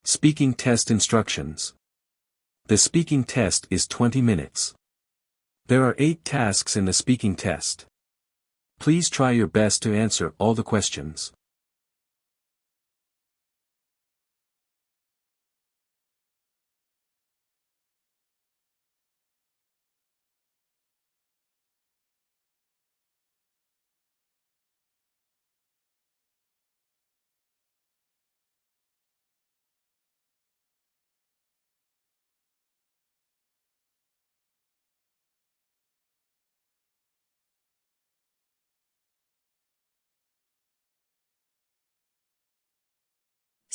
Speaking test instructions. The speaking test is 20 minutes. There are 8 tasks in the speaking test. Please try your best to answer all the questions.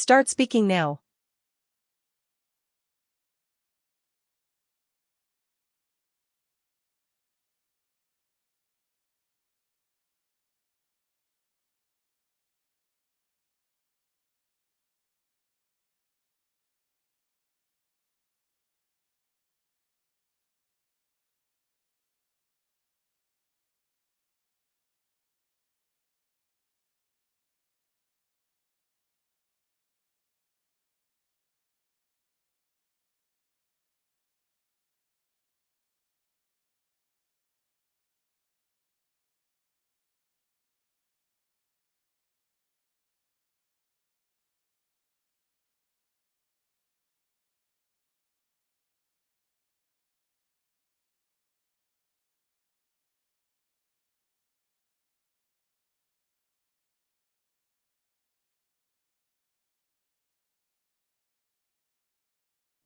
Start speaking now.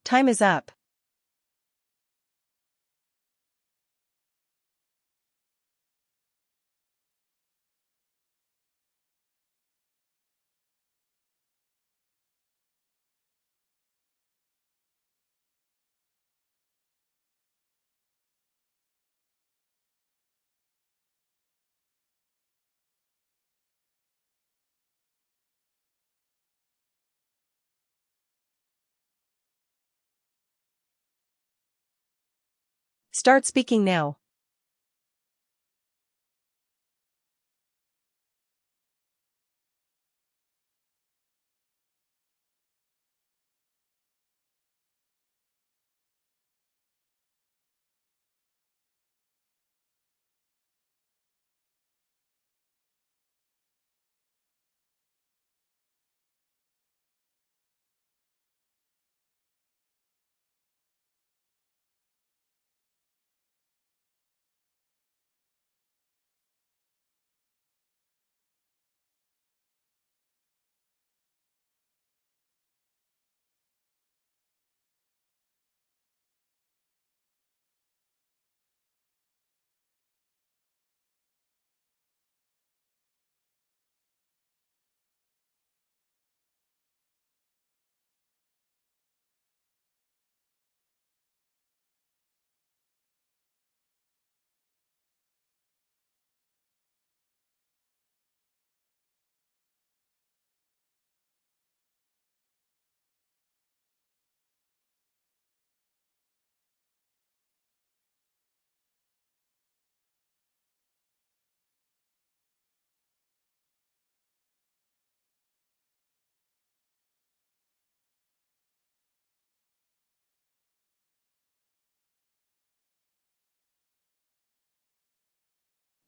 Time is up. Start speaking now.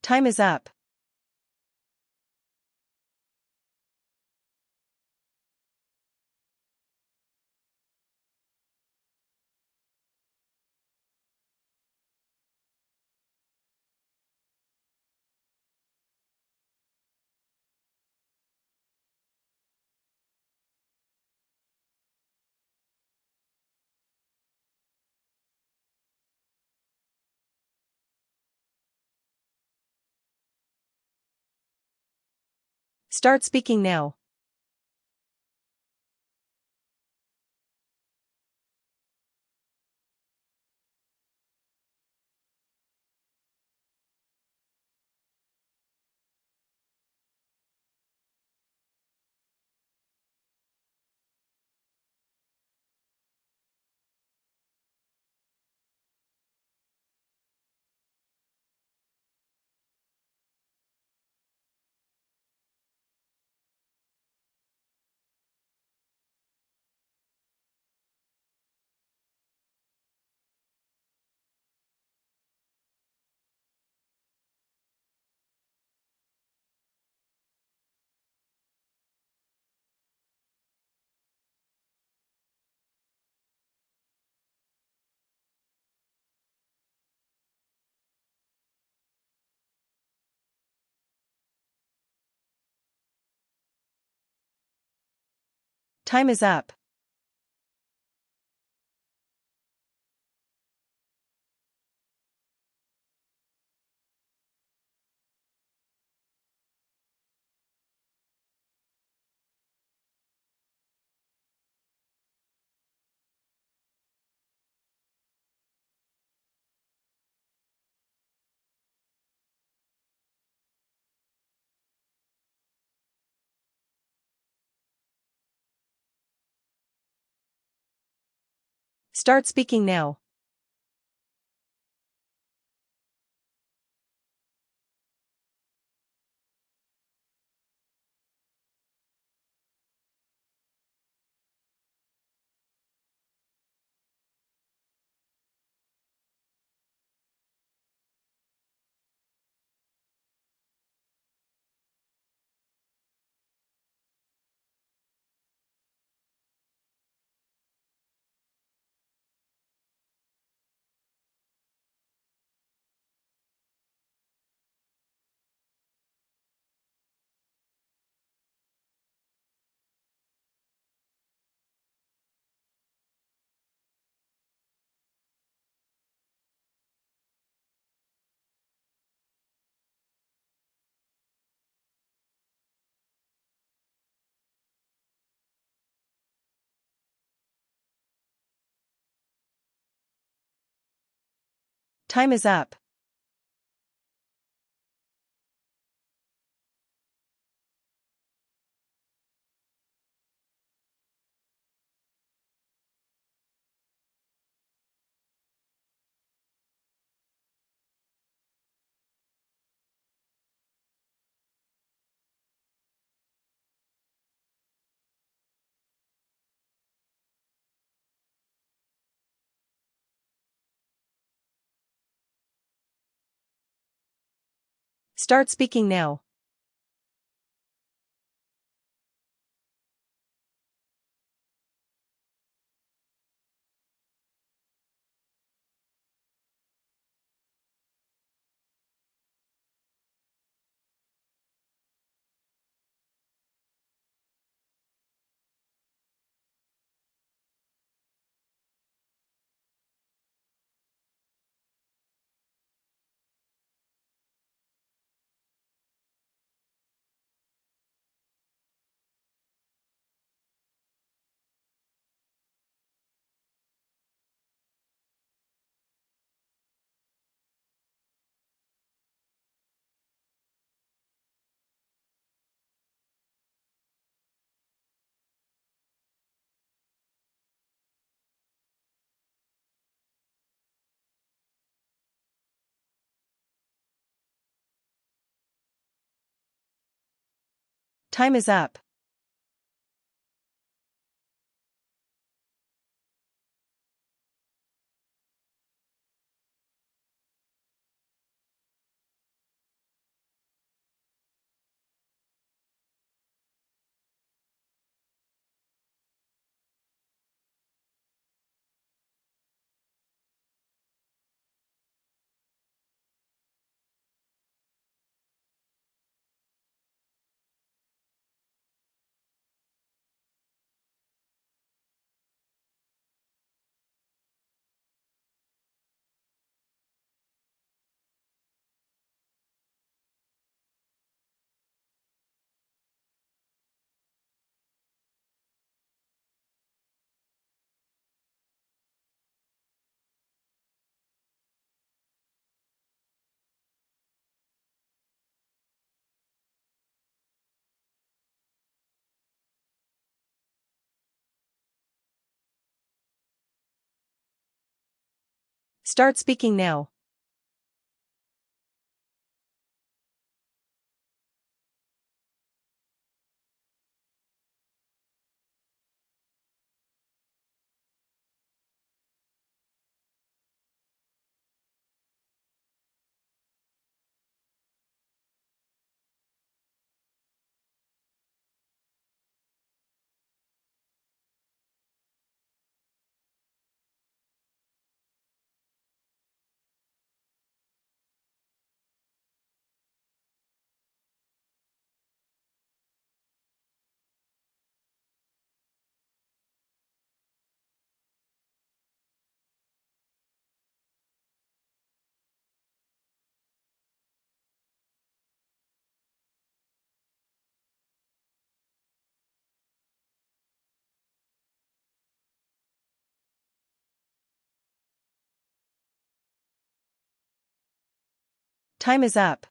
Time is up. Start speaking now. Time is up. Start speaking now. Time is up. Start speaking now. Time is up. Start speaking now. Time is up.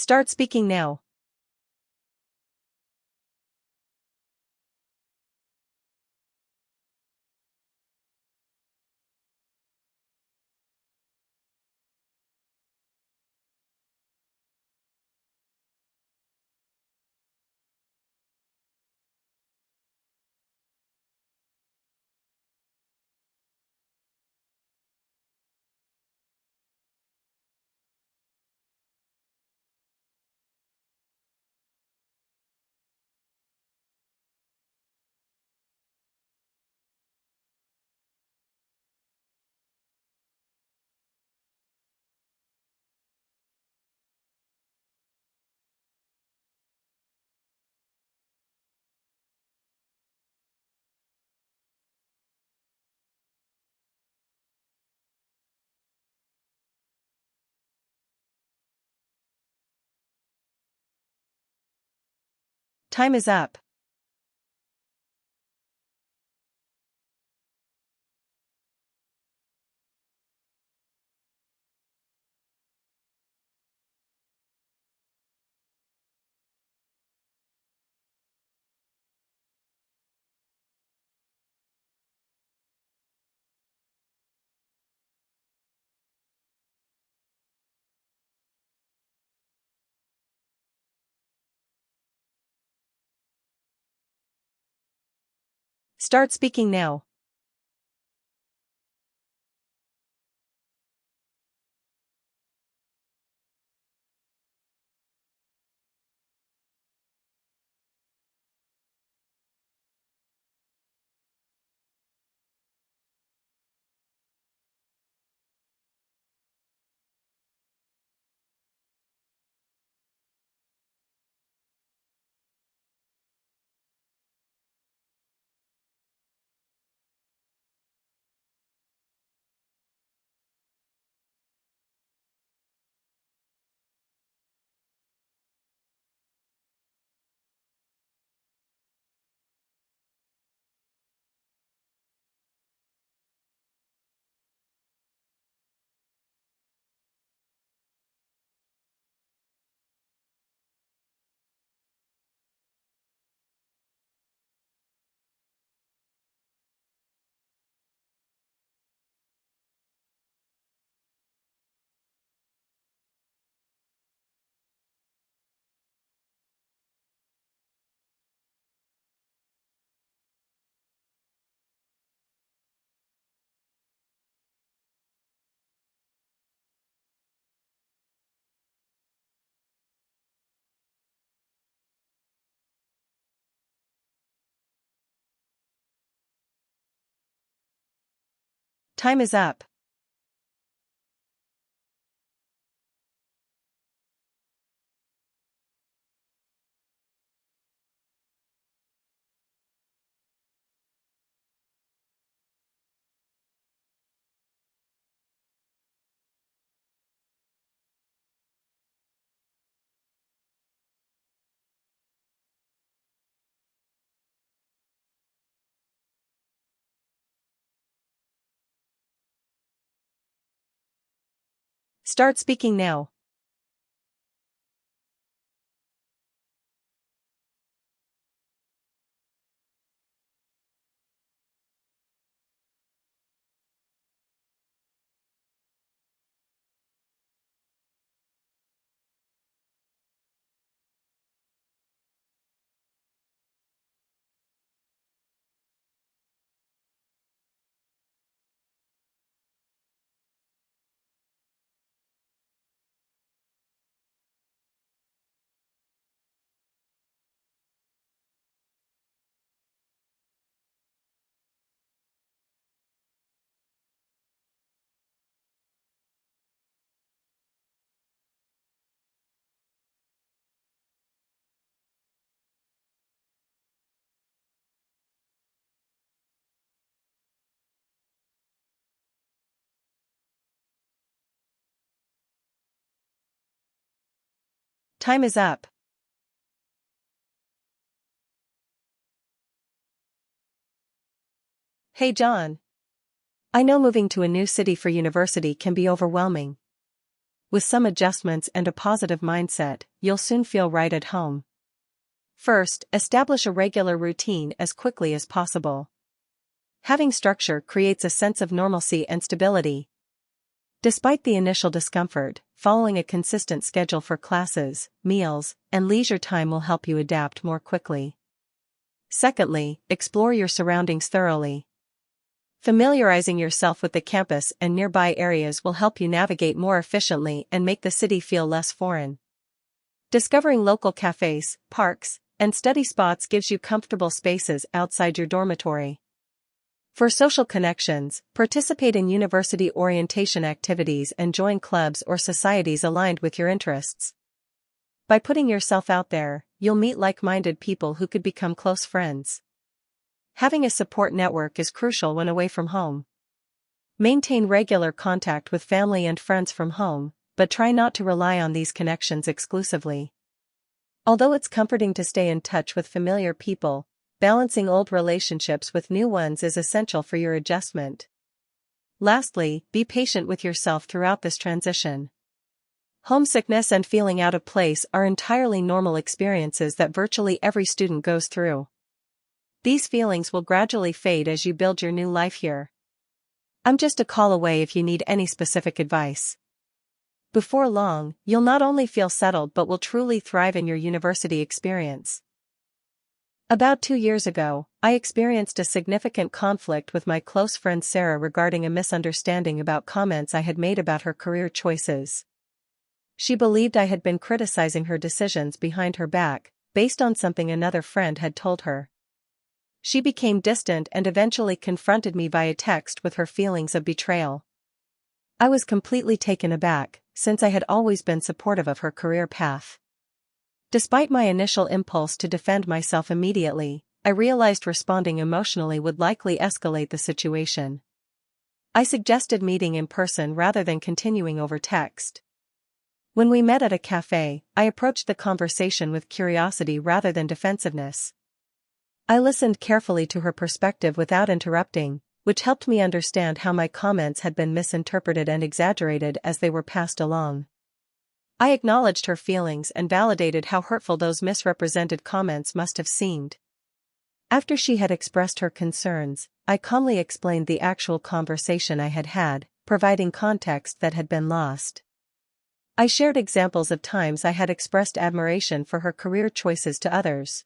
Start speaking now. Time is up. Start speaking now. Time is up. Start speaking now. Time is up. Hey John. I know moving to a new city for university can be overwhelming. With some adjustments and a positive mindset, you'll soon feel right at home. First, establish a regular routine as quickly as possible. Having structure creates a sense of normalcy and stability. Despite the initial discomfort, following a consistent schedule for classes, meals, and leisure time will help you adapt more quickly. Secondly, explore your surroundings thoroughly. Familiarizing yourself with the campus and nearby areas will help you navigate more efficiently and make the city feel less foreign. Discovering local cafes, parks, and study spots gives you comfortable spaces outside your dormitory. For social connections, participate in university orientation activities and join clubs or societies aligned with your interests. By putting yourself out there, you'll meet like-minded people who could become close friends. Having a support network is crucial when away from home. Maintain regular contact with family and friends from home, but try not to rely on these connections exclusively. Although it's comforting to stay in touch with familiar people, balancing old relationships with new ones is essential for your adjustment. Lastly, be patient with yourself throughout this transition. Homesickness and feeling out of place are entirely normal experiences that virtually every student goes through. These feelings will gradually fade as you build your new life here. I'm just a call away if you need any specific advice. Before long, you'll not only feel settled but will truly thrive in your university experience. About 2 years ago, I experienced a significant conflict with my close friend Sarah regarding a misunderstanding about comments I had made about her career choices. She believed I had been criticizing her decisions behind her back, based on something another friend had told her. She became distant and eventually confronted me via text with her feelings of betrayal. I was completely taken aback, since I had always been supportive of her career path. Despite my initial impulse to defend myself immediately, I realized responding emotionally would likely escalate the situation. I suggested meeting in person rather than continuing over text. When we met at a cafe, I approached the conversation with curiosity rather than defensiveness. I listened carefully to her perspective without interrupting, which helped me understand how my comments had been misinterpreted and exaggerated as they were passed along. I acknowledged her feelings and validated how hurtful those misrepresented comments must have seemed. After she had expressed her concerns, I calmly explained the actual conversation I had had, providing context that had been lost. I shared examples of times I had expressed admiration for her career choices to others.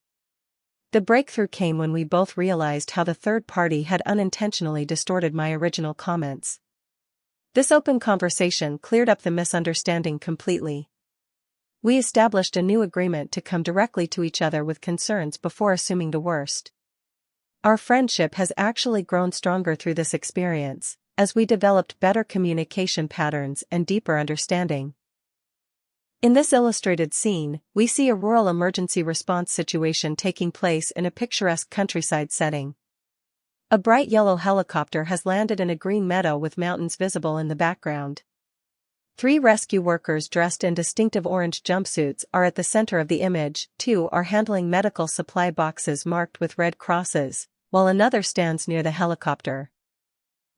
The breakthrough came when we both realized how the third party had unintentionally distorted my original comments. This open conversation cleared up the misunderstanding completely. We established a new agreement to come directly to each other with concerns before assuming the worst. Our friendship has actually grown stronger through this experience, as we developed better communication patterns and deeper understanding. In this illustrated scene, we see a rural emergency response situation taking place in a picturesque countryside setting. A bright yellow helicopter has landed in a green meadow with mountains visible in the background. 3 rescue workers dressed in distinctive orange jumpsuits are at the center of the image. 2 are handling medical supply boxes marked with red crosses, while another stands near the helicopter.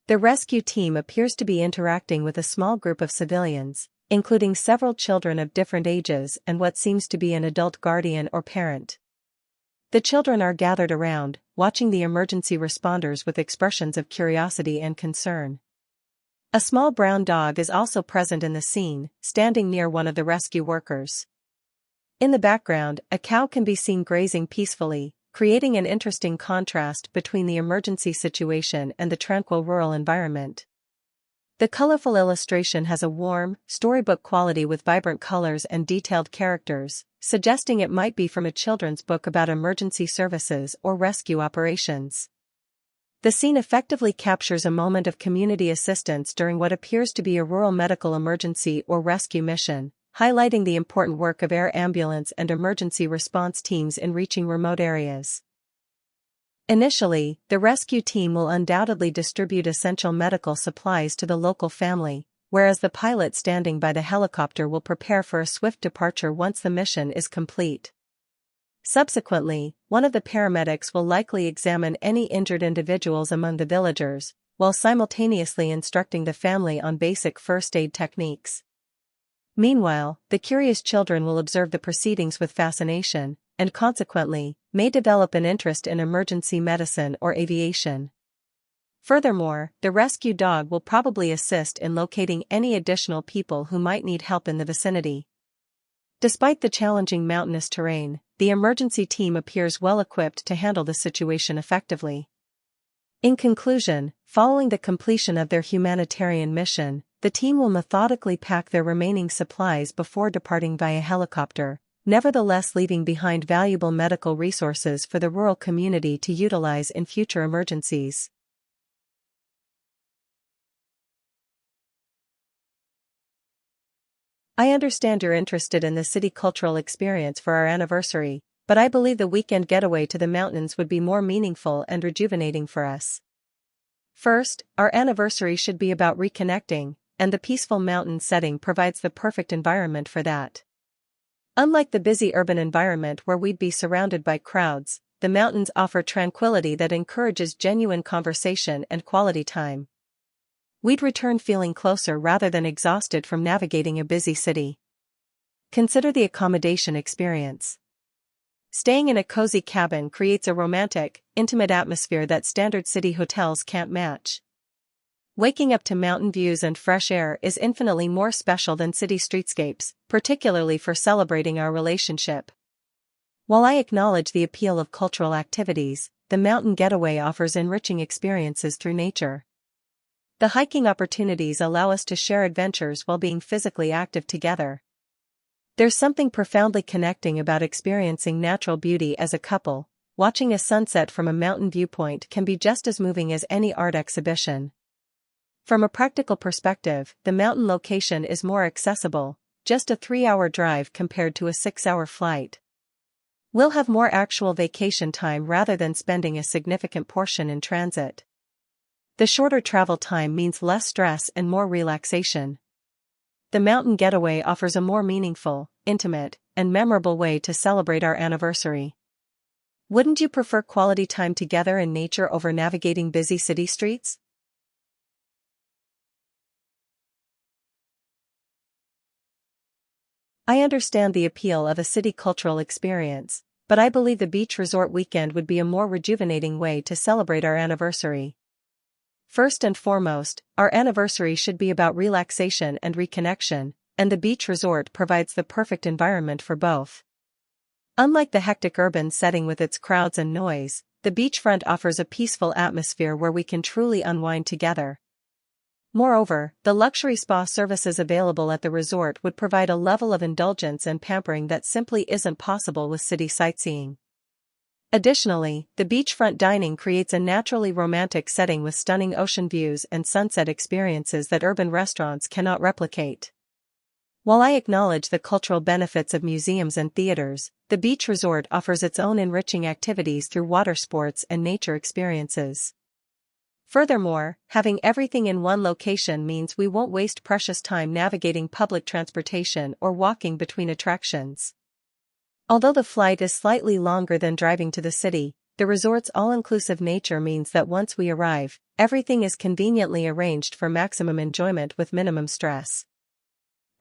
The rescue team appears to be interacting with a small group of civilians, including several children of different ages and what seems to be an adult guardian or parent. The children are gathered around, watching the emergency responders with expressions of curiosity and concern. A small brown dog is also present in the scene, standing near one of the rescue workers. In the background, a cow can be seen grazing peacefully, creating an interesting contrast between the emergency situation and the tranquil rural environment. The colorful illustration has a warm, storybook quality with vibrant colors and detailed characters, suggesting it might be from a children's book about emergency services or rescue operations. The scene effectively captures a moment of community assistance during what appears to be a rural medical emergency or rescue mission, highlighting the important work of air ambulance and emergency response teams in reaching remote areas. Initially, the rescue team will undoubtedly distribute essential medical supplies to the local family, whereas the pilot standing by the helicopter will prepare for a swift departure once the mission is complete. Subsequently, one of the paramedics will likely examine any injured individuals among the villagers, while simultaneously instructing the family on basic first aid techniques. Meanwhile, the curious children will observe the proceedings with fascination, and consequently, may develop an interest in emergency medicine or aviation. Furthermore, the rescue dog will probably assist in locating any additional people who might need help in the vicinity. Despite the challenging mountainous terrain, the emergency team appears well equipped to handle the situation effectively. In conclusion, following the completion of their humanitarian mission, the team will methodically pack their remaining supplies before departing via helicopter, nevertheless leaving behind valuable medical resources for the rural community to utilize in future emergencies. I understand you're interested in the city cultural experience for our anniversary, but I believe the weekend getaway to the mountains would be more meaningful and rejuvenating for us. First, our anniversary should be about reconnecting, and the peaceful mountain setting provides the perfect environment for that. Unlike the busy urban environment where we'd be surrounded by crowds, the mountains offer tranquility that encourages genuine conversation and quality time. We'd return feeling closer rather than exhausted from navigating a busy city. Consider the accommodation experience. Staying in a cozy cabin creates a romantic, intimate atmosphere that standard city hotels can't match. Waking up to mountain views and fresh air is infinitely more special than city streetscapes, particularly for celebrating our relationship. While I acknowledge the appeal of cultural activities, the mountain getaway offers enriching experiences through nature. The hiking opportunities allow us to share adventures while being physically active together. There's something profoundly connecting about experiencing natural beauty as a couple. Watching a sunset from a mountain viewpoint can be just as moving as any art exhibition. From a practical perspective, the mountain location is more accessible, just a 3-hour drive compared to a 6-hour flight. We'll have more actual vacation time rather than spending a significant portion in transit. The shorter travel time means less stress and more relaxation. The mountain getaway offers a more meaningful, intimate, and memorable way to celebrate our anniversary. Wouldn't you prefer quality time together in nature over navigating busy city streets? I understand the appeal of a city cultural experience, but I believe the beach resort weekend would be a more rejuvenating way to celebrate our anniversary. First and foremost, our anniversary should be about relaxation and reconnection, and the beach resort provides the perfect environment for both. Unlike the hectic urban setting with its crowds and noise, the beachfront offers a peaceful atmosphere where we can truly unwind together. Moreover, the luxury spa services available at the resort would provide a level of indulgence and pampering that simply isn't possible with city sightseeing. Additionally, the beachfront dining creates a naturally romantic setting with stunning ocean views and sunset experiences that urban restaurants cannot replicate. While I acknowledge the cultural benefits of museums and theaters, the beach resort offers its own enriching activities through water sports and nature experiences. Furthermore, having everything in one location means we won't waste precious time navigating public transportation or walking between attractions. Although the flight is slightly longer than driving to the city, the resort's all-inclusive nature means that once we arrive, everything is conveniently arranged for maximum enjoyment with minimum stress.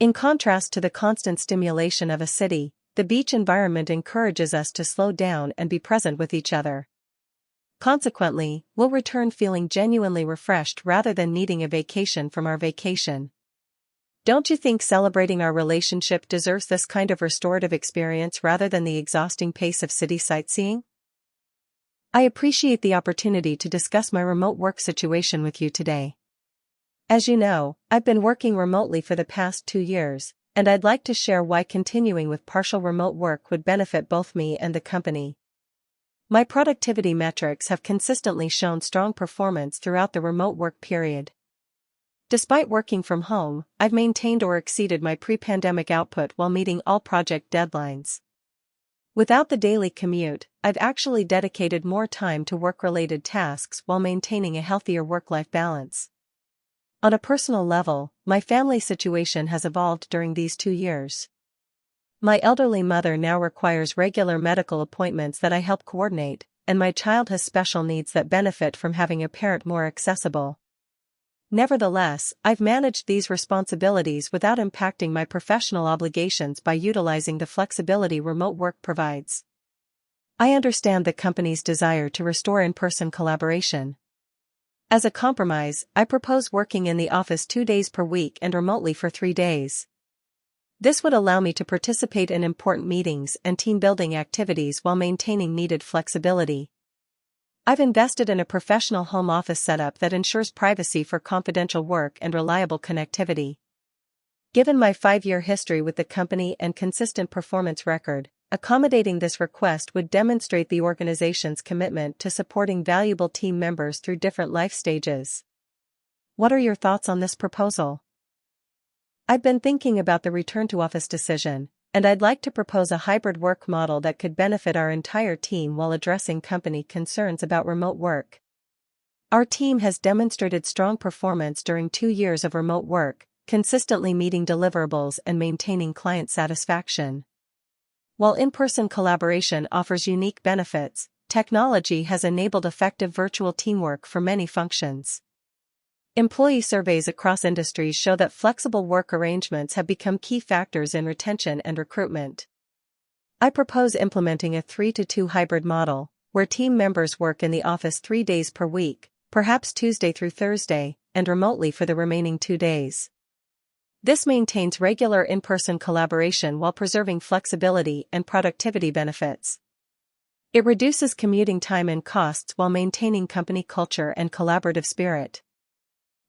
In contrast to the constant stimulation of a city, the beach environment encourages us to slow down and be present with each other. Consequently, we'll return feeling genuinely refreshed rather than needing a vacation from our vacation. Don't you think celebrating our relationship deserves this kind of restorative experience rather than the exhausting pace of city sightseeing? I appreciate the opportunity to discuss my remote work situation with you today. As you know, I've been working remotely for the past 2 years, and I'd like to share why continuing with partial remote work would benefit both me and the company. My productivity metrics have consistently shown strong performance throughout the remote work period. Despite working from home, I've maintained or exceeded my pre-pandemic output while meeting all project deadlines. Without the daily commute, I've actually dedicated more time to work-related tasks while maintaining a healthier work-life balance. On a personal level, my family situation has evolved during these 2 years. My elderly mother now requires regular medical appointments that I help coordinate, and my child has special needs that benefit from having a parent more accessible. Nevertheless, I've managed these responsibilities without impacting my professional obligations by utilizing the flexibility remote work provides. I understand the company's desire to restore in-person collaboration. As a compromise, I propose working in the office 2 days per week and remotely for 3 days. This would allow me to participate in important meetings and team-building activities while maintaining needed flexibility. I've invested in a professional home office setup that ensures privacy for confidential work and reliable connectivity. Given my 5-year history with the company and consistent performance record, accommodating this request would demonstrate the organization's commitment to supporting valuable team members through different life stages. What are your thoughts on this proposal? I've been thinking about the return to office decision, and I'd like to propose a hybrid work model that could benefit our entire team while addressing company concerns about remote work. Our team has demonstrated strong performance during 2 years of remote work, consistently meeting deliverables and maintaining client satisfaction. While in-person collaboration offers unique benefits, technology has enabled effective virtual teamwork for many functions. Employee surveys across industries show that flexible work arrangements have become key factors in retention and recruitment. I propose implementing a 3-to-2 hybrid model, where team members work in the office 3 days per week, perhaps Tuesday through Thursday, and remotely for the remaining 2 days. This maintains regular in-person collaboration while preserving flexibility and productivity benefits. It reduces commuting time and costs while maintaining company culture and collaborative spirit.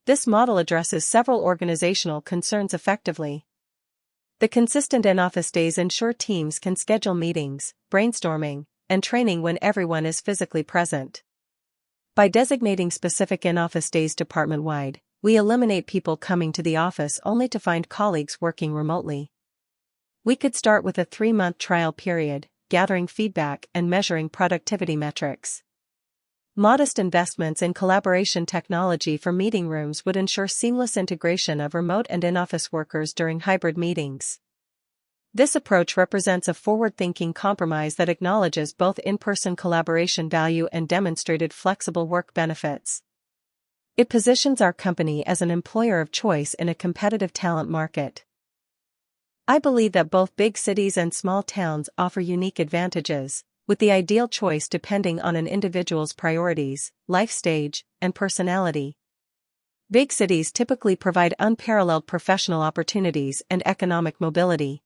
This model addresses several organizational concerns effectively. The consistent in-office days ensure teams can schedule meetings, brainstorming, and training when everyone is physically present. By designating specific in-office days department-wide, we eliminate people coming to the office only to find colleagues working remotely. We could start with a 3-month trial period, gathering feedback and measuring productivity metrics. Modest investments in collaboration technology for meeting rooms would ensure seamless integration of remote and in-office workers during hybrid meetings. This approach represents a forward-thinking compromise that acknowledges both in-person collaboration value and demonstrated flexible work benefits. It positions our company as an employer of choice in a competitive talent market. I believe that both big cities and small towns offer unique advantages, with the ideal choice depending on an individual's priorities, life stage, and personality. Big cities typically provide unparalleled professional opportunities and economic mobility.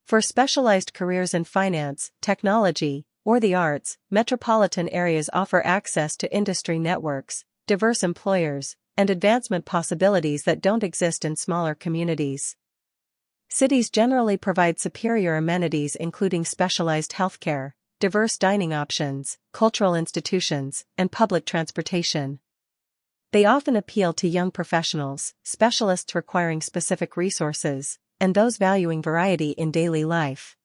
For specialized careers in finance, technology, or the arts, metropolitan areas offer access to industry networks, diverse employers, and advancement possibilities that don't exist in smaller communities. Cities generally provide superior amenities including specialized healthcare, diverse dining options, cultural institutions, and public transportation. They often appeal to young professionals, specialists requiring specific resources, and those valuing variety in daily life.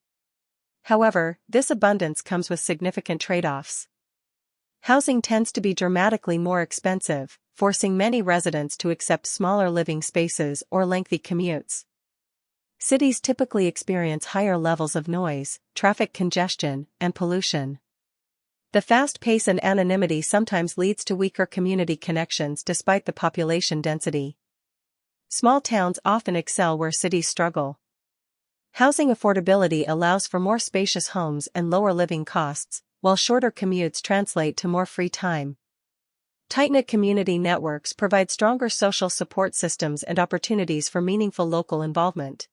However, this abundance comes with significant trade-offs. Housing tends to be dramatically more expensive, forcing many residents to accept smaller living spaces or lengthy commutes. Cities typically experience higher levels of noise, traffic congestion, and pollution. The fast pace and anonymity sometimes leads to weaker community connections despite the population density. Small towns often excel where cities struggle. Housing affordability allows for more spacious homes and lower living costs, while shorter commutes translate to more free time. Tight-knit community networks provide stronger social support systems and opportunities for meaningful local involvement.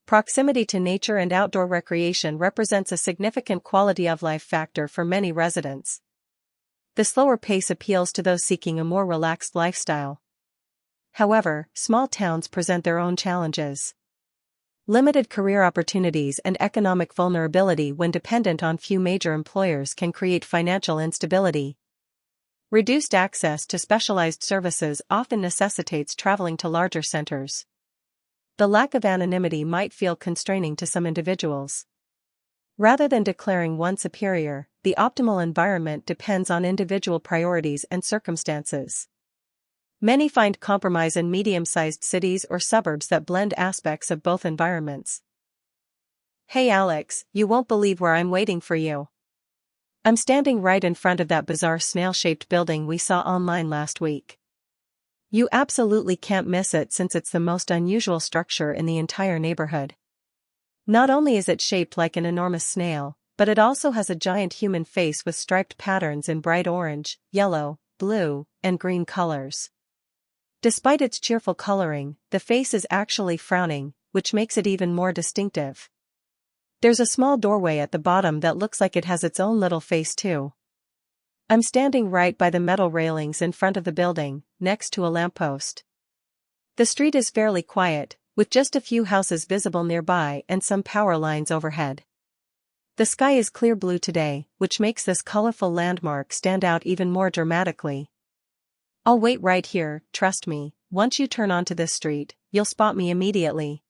Proximity to nature and outdoor recreation represents a significant quality-of-life factor for many residents. The slower pace appeals to those seeking a more relaxed lifestyle. However, small towns present their own challenges. Limited career opportunities and economic vulnerability when dependent on few major employers can create financial instability. Reduced access to specialized services often necessitates traveling to larger centers. The lack of anonymity might feel constraining to some individuals. Rather than declaring one superior, the optimal environment depends on individual priorities and circumstances. Many find compromise in medium-sized cities or suburbs that blend aspects of both environments. Hey Alex, you won't believe where I'm waiting for you. I'm standing right in front of that bizarre snail-shaped building we saw online last week. You absolutely can't miss it since it's the most unusual structure in the entire neighborhood. Not only is it shaped like an enormous snail, but it also has a giant human face with striped patterns in bright orange, yellow, blue, and green colors. Despite its cheerful coloring, the face is actually frowning, which makes it even more distinctive. There's a small doorway at the bottom that looks like it has its own little face too. I'm standing right by the metal railings in front of the building, next to a lamppost. The street is fairly quiet, with just a few houses visible nearby and some power lines overhead. The sky is clear blue today, which makes this colorful landmark stand out even more dramatically. I'll wait right here, trust me, once you turn onto this street, you'll spot me immediately.